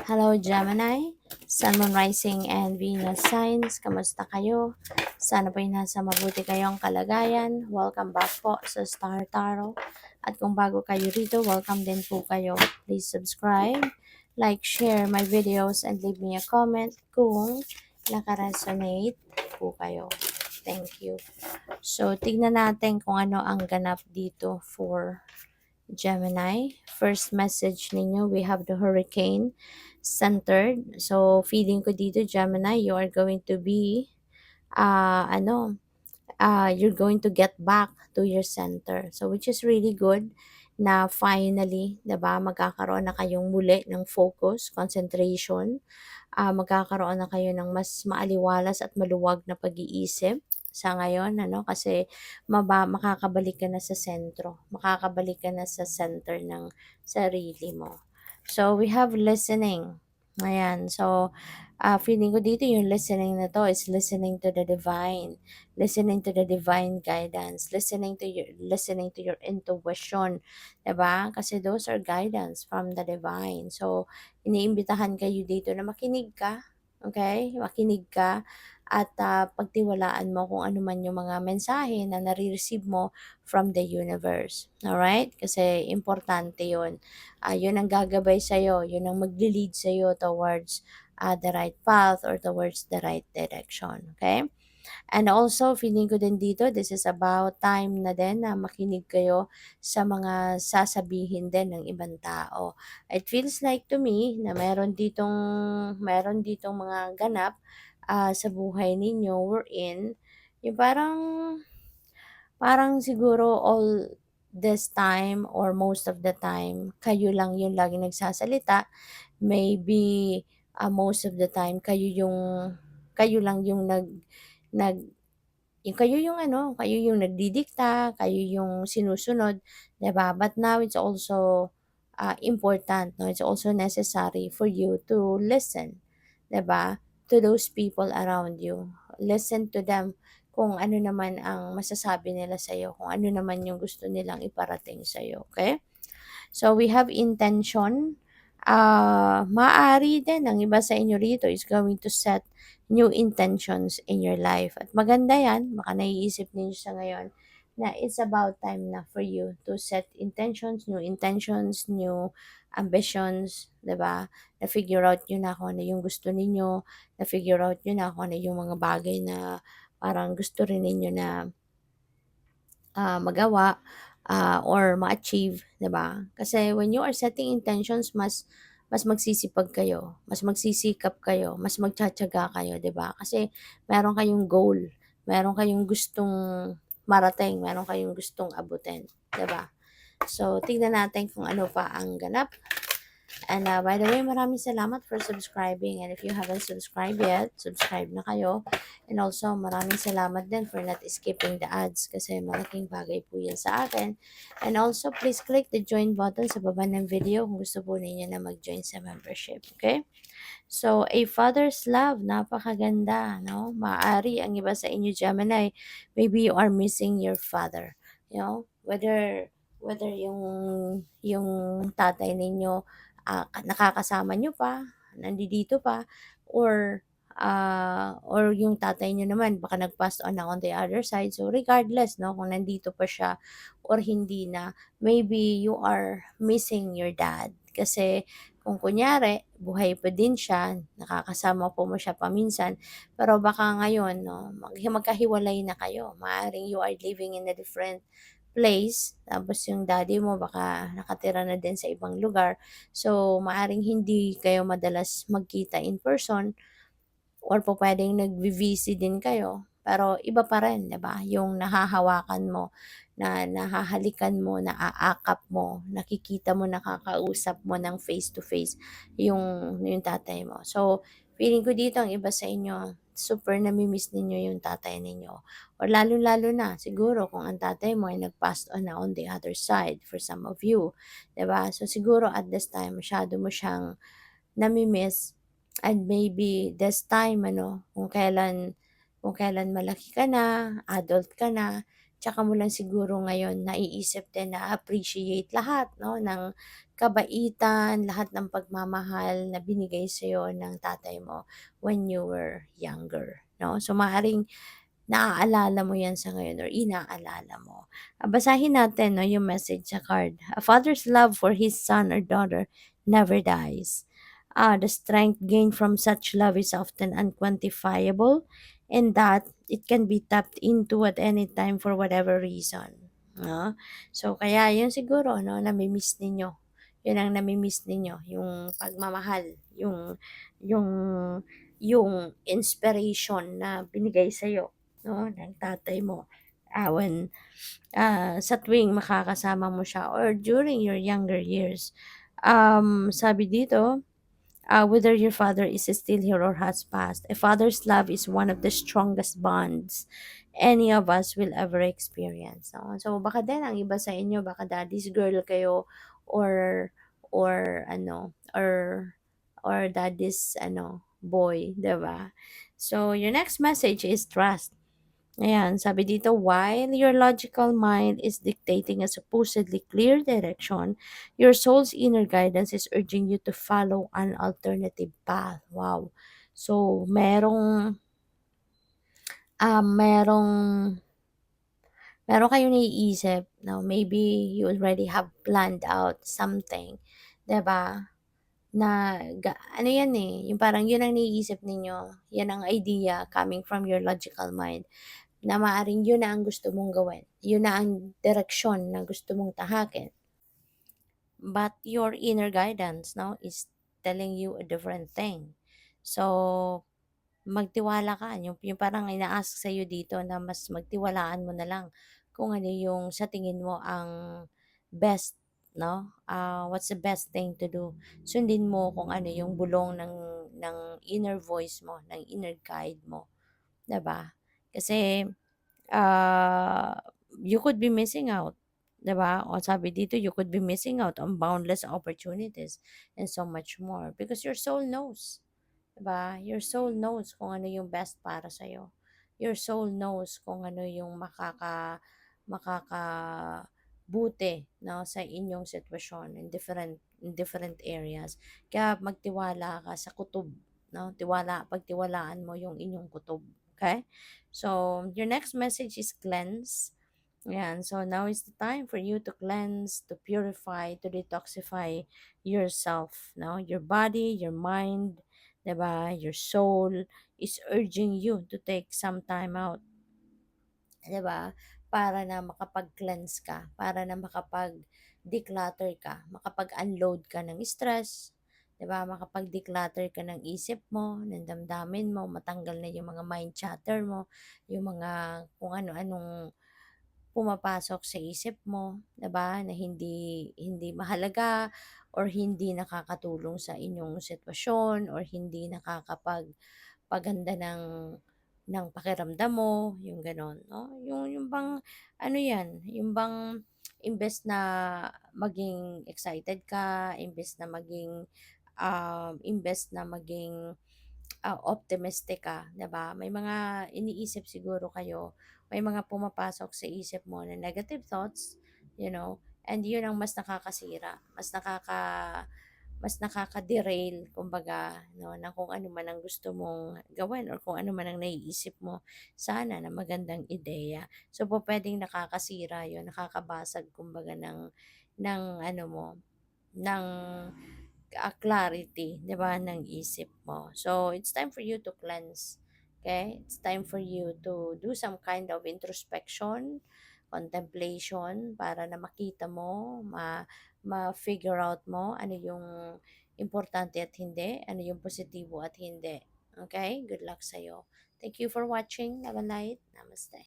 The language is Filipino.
Hello Gemini, Sun, Moon, Rising, and Venus signs. Kamusta kayo? Sana po'y nasa mabuti kayong kalagayan. Welcome back po sa Star Tarot. At kung bago kayo rito, welcome din po kayo. Please subscribe, like, share my videos, and leave me a comment kung nakaresonate po kayo. Thank you. So, tignan natin kung ano ang ganap dito for Gemini. First message ninyo, we have the hurricane centered. So, feeling ko dito, Gemini, you are going to be, you're going to get back to your center. So, which is really good na finally, 'di ba, magkakaroon na kayong muli ng focus, concentration, magkakaroon na kayo ng mas maaliwalas at maluwag na pag-iisip sa ngayon, ano, kasi makakabalik ka na sa sentro, makakabalik ka na sa center ng sarili mo. So, we have listening. Ayan. So, feeling ko dito yung listening na to is listening to the divine, listening to the divine guidance, listening to your intuition, 'di ba? Kasi those are guidance from the divine. So, iniimbitahan kayo dito na makinig ka, okay? Makinig ka at pagtiwalaan mo kung ano man yung mga mensahe na nare-receive mo from the universe. Alright? Kasi importante yun. Yun ang gagabay sa'yo, yun ang magli-lead sa'yo towards the right path or towards the right direction. Okay? And also, feeling ko din dito, this is about time na din na makinig kayo sa mga sasabihin din ng ibang tao. It feels like to me na meron ditong mga ganap sa buhay ninyo wherein yung parang siguro all this time or most of the time, kayo lang yung lagi nagsasalita. Maybe most of the time, kayo lang yung nag kayo yung ano, kayo yung nagdidikta, kayo yung sinusunod, 'di ba? But now it's also important, no? It's also necessary for you to listen, 'di ba? To those people around you. Listen to them kung ano naman ang masasabi nila sa iyo, kung ano naman yung gusto nilang iparating sa iyo, okay? So we have intention. Maaari din ang iba sa inyo rito is going to set new intentions in your life. At maganda yan, baka naiisip ninyo sa ngayon, na it's about time na for you to set intentions, new ambitions, 'di ba? Na-figure out nyo na kung ano yung gusto ninyo, na-figure out nyo na kung ano yung mga bagay na parang gusto rin ninyo na magawa or ma-achieve, 'di ba? Kasi when you are setting intentions, mas magsisipag kayo, mas magsisikap kayo, mas magtiyatiyaga kayo, 'di ba? Kasi meron kayong goal, meron kayong gustong marating, meron kayong gustong abutin, 'di ba? So, tignan natin kung ano pa ang ganap. And by the way, maraming salamat for subscribing. And if you haven't subscribed yet, subscribe na kayo. And also, maraming salamat din for not skipping the ads kasi malaking bagay po yan sa akin. And also, please click the join button sa baba ng video kung gusto po ninyo na mag-join sa membership. Okay? So, a father's love, napakaganda, no? Maaari ang iba sa inyo, Gemini, maybe you are missing your father. You know, whether yung tatay ninyo nakakasama nyo pa, nandito pa, or yung tatay nyo naman baka nag-pass on na on the other side. So, regardless, no, kung nandito pa siya or hindi na, maybe you are missing your dad. Kasi, kung kunyari, buhay pa din siya, nakakasama po mo siya paminsan, pero baka ngayon, no, magkahiwalay na kayo. Maaaring you are living in a different place, tapos yung daddy mo baka nakatira na din sa ibang lugar. So, maaring hindi kayo madalas magkita in person or po puwedeng nagvi-VC din kayo, pero iba pa rin, 'di ba? Yung nahahawakan mo, na nahahalikan mo, naaakap mo, nakikita mo, nakakausap mo ng face to face yung tatay mo. So, feeling ko dito ang iba sa inyo, super nami-miss ninyo yung tatay ninyo. Or lalong-lalo na siguro kung ang tatay mo ay nag-passed on na on the other side for some of you, 'di ba? So, siguro at this time masyado mo siyang nami-miss. And maybe this time ano, kung kailan malaki ka na, adult ka na, tsaka mo lang siguro ngayon naiisip din na appreciate lahat 'no, ng kabaitan, lahat ng pagmamahal na binigay sa'yo ng tatay mo when you were younger 'no. So, maaaring naaalala mo 'yan sa ngayon or inaalala mo. Basahin natin 'no, yung message sa card. "A father's love for his son or daughter never dies. The strength gained from such love is often unquantifiable and that it can be tapped into at any time for whatever reason." No? So, kaya yun siguro, no, nami-miss ninyo. Yun ang nami-miss ninyo, yung pagmamahal, yung, yung inspiration na binigay sa'yo, no, ng tatay mo. When, sa tuwing makakasama mo siya or during your younger years. Sabi dito, whether your father is still here or has passed. A father's love is one of the strongest bonds any of us will ever experience. No? So baka din ang iba sa inyo, baka daddy's girl kayo or or daddy's boy, 'di ba? So your next message is trust. Ayan, sabi dito, while your logical mind is dictating a supposedly clear direction, your soul's inner guidance is urging you to follow an alternative path. Wow. So, merong, meron kayong naiisip, no? Maybe you already have planned out something, 'di ba? Ano yan eh, yung parang yun ang naiisip ninyo, yan ang idea coming from your logical mind na maaaring yun na ang gusto mong gawin. Yun na ang direksyon na gusto mong tahakin. But your inner guidance, no, is telling you a different thing. So, magtiwala ka. Yung parang ina-ask sa'yo dito na mas magtiwalaan mo na lang kung ano yung sa tingin mo ang best, no? What's the best thing to do? Sundin mo kung ano yung bulong ng inner voice mo, ng inner guide mo, 'di ba? Kasi uh, you could be missing out, 'di ba? O sabi dito, you could be missing out on boundless opportunities and so much more because your soul knows, 'di ba? Your soul knows kung ano yung best para sa Your soul knows kung ano yung makakabuti, no, sa inyong sitwasyon in different areas. Kaya magtiwala ka sa kutob, no? Pagtiwalaan mo yung inyong kutob. Okay? So, your next message is cleanse. Yan. So, now is the time for you to cleanse, to purify, to detoxify yourself. No? Your body, your mind, diba? Your soul is urging you to take some time out, 'di ba? Para na makapag-cleanse ka, para na makapag-declutter ka, makapag-unload ka ng stress, 'di ba? Makapag-declutter ka ng isip mo, ng damdamin mo, matanggal na yung mga mind chatter mo, yung mga kung ano-anong pumapasok sa isip mo, 'di ba? Na hindi hindi mahalaga or hindi nakakatulong sa inyong sitwasyon or hindi nakakapagpaganda ng pakiramdam mo, yung gano'n, 'no? Yung bang ano 'yan, yung bang imbes na maging excited ka, imbes na maging optimistic ka, 'di ba? May mga iniisip siguro kayo, may mga pumapasok sa isip mo na negative thoughts, and 'yun ang mas nakaka-derail kumbaga 'no, ng kung ano man ang gusto mong gawin or kung ano man ang naiisip mo sana na magandang ideya. So, pupuwedeng nakakasira 'yun, nakakabasag kumbaga ng ano mo, ng clarity, 'di ba, ng isip mo. So, it's time for you to cleanse. Okay? It's time for you to do some kind of introspection, contemplation, para na makita mo, ma-figure out mo ano yung importante at hindi, ano yung positibo at hindi. Okay? Good luck sa'yo. Thank you for watching. Have a night. Namaste.